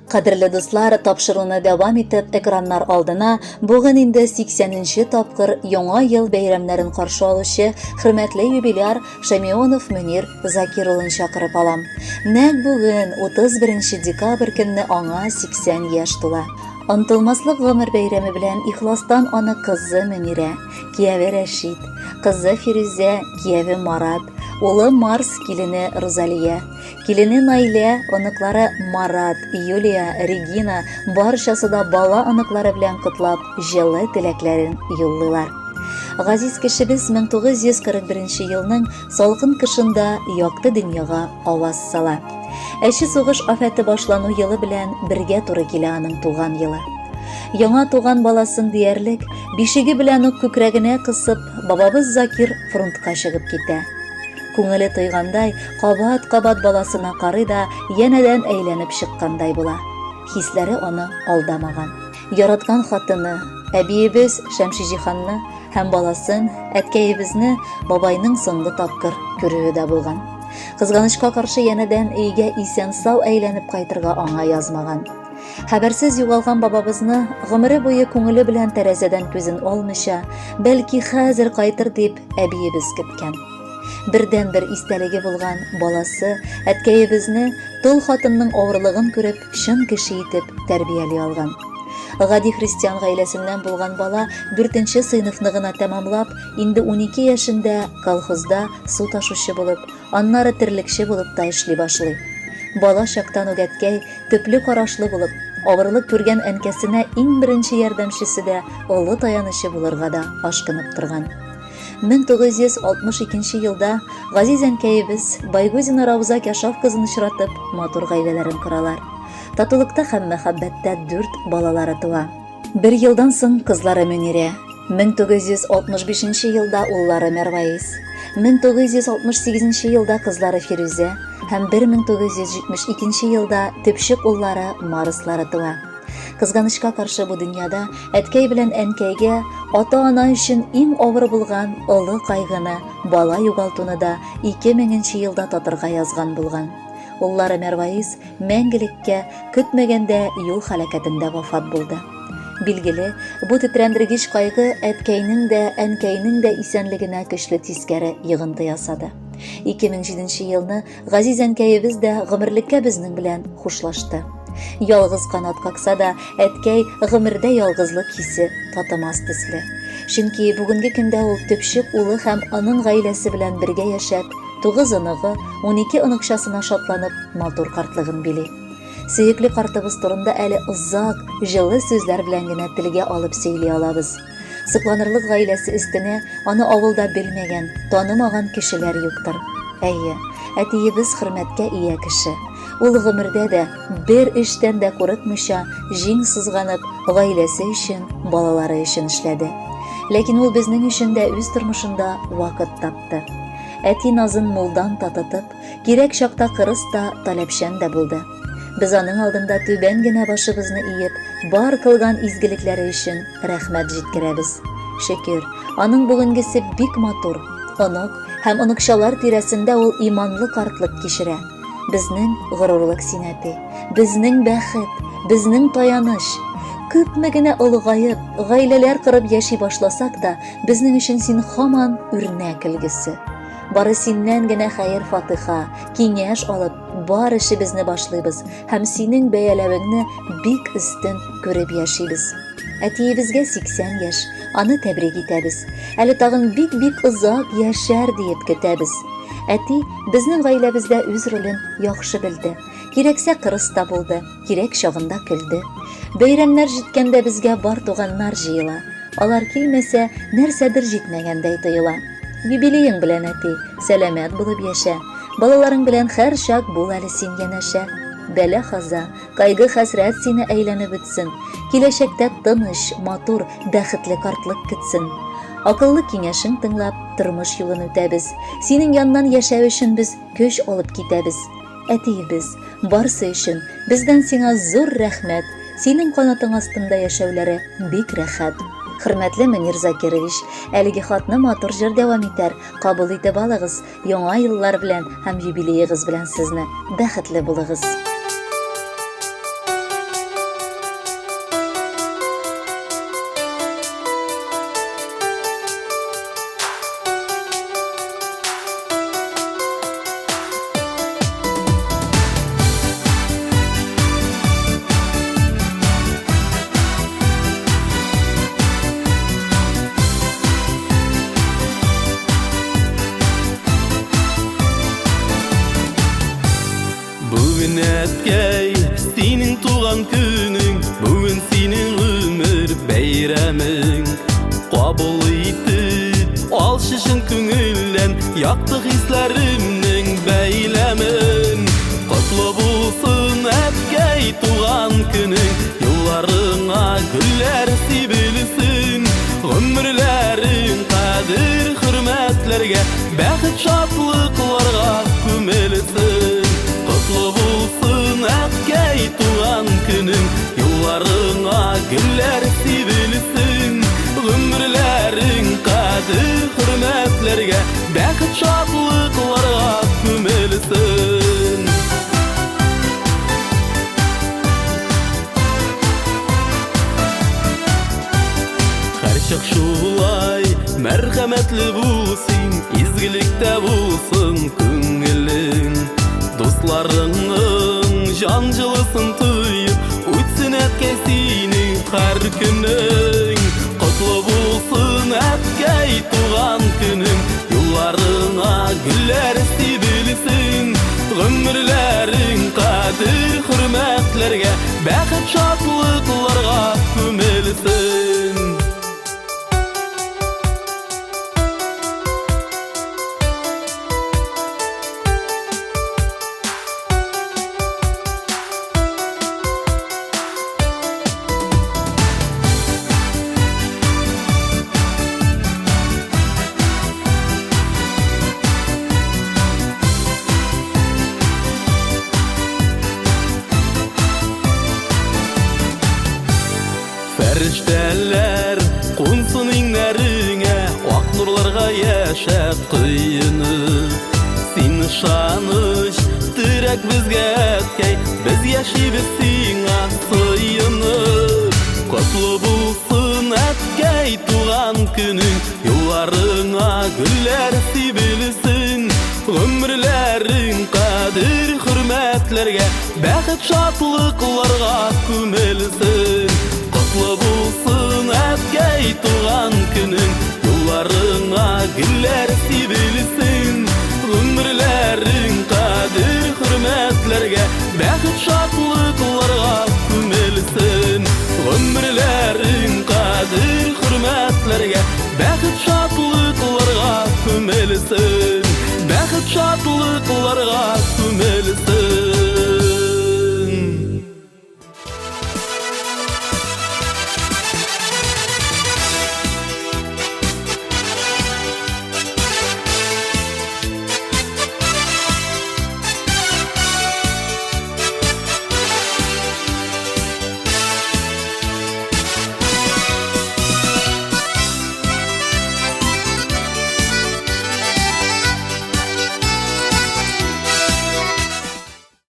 Кадерле дуслар, тапшыруны дәвам итеп экраннар алдына бүген инде 80-нче тапкыр яңа ел бәйрәмнәрен каршы алучы хөрмәтле юбиляр Шамионов Мөнир Закир улын чакырып алам. Нәкъ бүген 31 декабрь көнне аңа 80 яшь тула. Онытылмаслык гомер бәйрәме белән ихластан аны кызы Мөнирә, кияве Рәшид, кызы Фирүзә, кияве Марат, улы Марс, килене Розалия, килене Наилә, оныклары Марат, Юлия, Регина, барчасы да бала оныклары белән котлап, җылы теләкләрен юллыйлар. Газиз кешебез 1941 елның салкын кышында якты дөньяга аваз сала. Әче сугыш афәте башлану елы белән бергә туры килә аның туган елы. Яңа туган баласын диярлек, бишеге белән үк күкрәгенә кысып, бабабыз Закир фронтка чыгып китә. Күңеле тойгандай, кабат-кабат баласына карый да, янәдән әйләнеп чыккандай була. Хисләре аны алдамаган. Яраткан хатыны, әбиебез Шәмшиҗиханны һәм баласын, әткәебезне бабайның соңгы тапкыр күрүе дә булган. Кызганычка каршы янәдән өйгә исән-сау әйләнеп кайтырга аңа язмаган. Хәбәрсез югалган бабабызны гомере буе күңеле белән тәрәзәдән күзен алмыйча, бәлки хәзер кайтыр дип әбиебез көткән. Бердән-бер истәлеге булган баласы әткәебезне тол хатынның авырлыгын күреп, чын кеше итеп тәрбияли алган. Гади христиан гаиләсеннән булган бала 4нче сыйныфны гына тәмамлап, инде 12 яшендә колхозда су ташучы булып, аннары терлекче булып та эшли башлый. Бала чактан ук әткәй төпле карашлы булып, авырлык күргән әнкәсенә иң беренче ярдәмчесе дә, олы таянычы булырга да ашкынып торган. 1962 елда Газиз әнкәебез Байгузина Рауза Кәшаф кызын очратып, матур гаиләләрен коралар. Татулыкта һәм мәхәббәттә 4 балалары туа. 1 елдан соң кызлары Мөнирә, 1965 елда уллары Мәрвәис, 1968 елда кызлары Фирүзә һәм 1972 елда төпчек уллары Марыслары туа. Кызганычка каршы бу дөньяда әткәй белән әнкәйгә ата-ана өчен иң авыр булган олы кайгыны, бала югалтуны да 2000 елда татырга язган булган. Уллары Мәрвәис мәңгелеккә көтмәгәндә юл һәлакәтендә вафат булды. Билгеле, бу тетрәндергеч кайгы әткәйнең дә, әнкәйнең дә исәнлегенә көчле тискәре йогынты ясады. 2007 елны Газиз әнкәебез дә гомерлеккә безнең белән хушлашты. Ялгыз канат какса да, әткәй гомердә ялгызлык хисе татымас төсле. Чөнки бүгенге көндә ул төпчек улы һәм аның гаиләсе белән бергә яшәп, 9 оныгы, 12 оныкчасына шатланып, матур картлыгын били. Сөекле картыбыз турында әле озак, җылы сүзләр белән генә телгә алып сөйли алабыз. Сыкланырлык гаиләсе өстенә аны авылда белмәгән, танымаган кешеләр юктыр. Әйе, әтиебез хөрмәткә ия кеше. Ул гомердә дә бер эштән дә курыкмыйча, җиң сызганып, гаиләсе өчен, балалары өчен эшләде. Ләкин ул безнең өчен дә үз тормышында вакыт тапты. Әти назын мулдан татытып, кирәк чакта кырыс та, таләпчән дә булды. Без аның алдында түбән генә башыбызны иеп, бар кылган изгелекләре өчен рәхмәт җиткерәбез. Шөкер, аның бүгенгесе бик матур. Онук һәм онукчалар тирәсендә ул иманлы картлык кичерә. Безнең горурлык синәте, безнең бәхет, безнең таяныч. Күпме генә олыгаеп, гаиләләр корып яши башласак да, безнең өчен син һаман үрнәк өлгесе. Бары синнән генә хәер-фатыха, киңәш алып, бар эшебезне башлыйбыз һәм синең бәяләвеңне бик өстен күреп яшибез. Әтиебезгә 80 яшь, аны тәбрик итәбез. Әле тагын бик озак яшәр диеп көтәбез. Әти безнең гаиләбездә үз ролен яхшы белде. Кирәксә кырыста булды, кирәк чагында көлде. Бәйрәмнәр җиткәндә безгә бар туганнар җыела. Алар килмәсә, нәрсәдер җитмәгәндәй тоела. Юбилеең белән әти, сәламәт булып яшә. Балаларың белән һәр чак бул әле син янәшә. Бәлә-хаза, кайгы-хәсрәт сине әйләнеп үтсен. Киләчәктә тыныч, матур, бәхетле картлык көтсен. Акыллы киңәшең тыңлап, тормыш юлын үтәбез. Синең яннан яшәү өчен без көч алып китәбез. Әтиебез, барсы өчен бездән сиңа зур рәхмәт. Синең канатың астында яшәүләре бик рәхәт. Хөрмәтле Мөнир Закирович, әлеге хатны матур җыр дәвам итәр. Кабул итеп алыгыз. Яңа еллар белән һәм юбилеегыз белән сезне бәхетле булыгыз. бейрамың кабыл итеп алшышын күңелден яктык хисләремнең бәйләмен котлы булсын әткәй туган көнең юлларыңа гүлләр сибелсен гомерләрең кадер хөрмәтләргә бәхет шатлыкларга күмелсен котлы булсын әткәй туган көнең юлларыңа гүлләр сибелсен гомерләрең кадер хөрмәтләргә бәхет шатлыкларга күмелсен Һәрчак шулай мәрхәмәтле булсын изгелектә булсын күңелең дусларыңның жан җылысын тоеп үтсен әткәй синең һәр көнең котлы булсын әткәй туган көнең юлларыңа гүлләр сибелсен гомерләрең кадер хөрмәтләргә бәхет шатлыкларга күмелсен Фәрештәләр кунсын иңнәреңә ак нурларга яшәп кыйынып Син ышаныч терәк безгә әткәй без яшибез сиңа сыйынып Котлы булсын әткәй туган көнең юлларыңа гүлләр сибелсен гомерләрең кадер хөрмәтләргә бәхет шатлыкларга күмелсен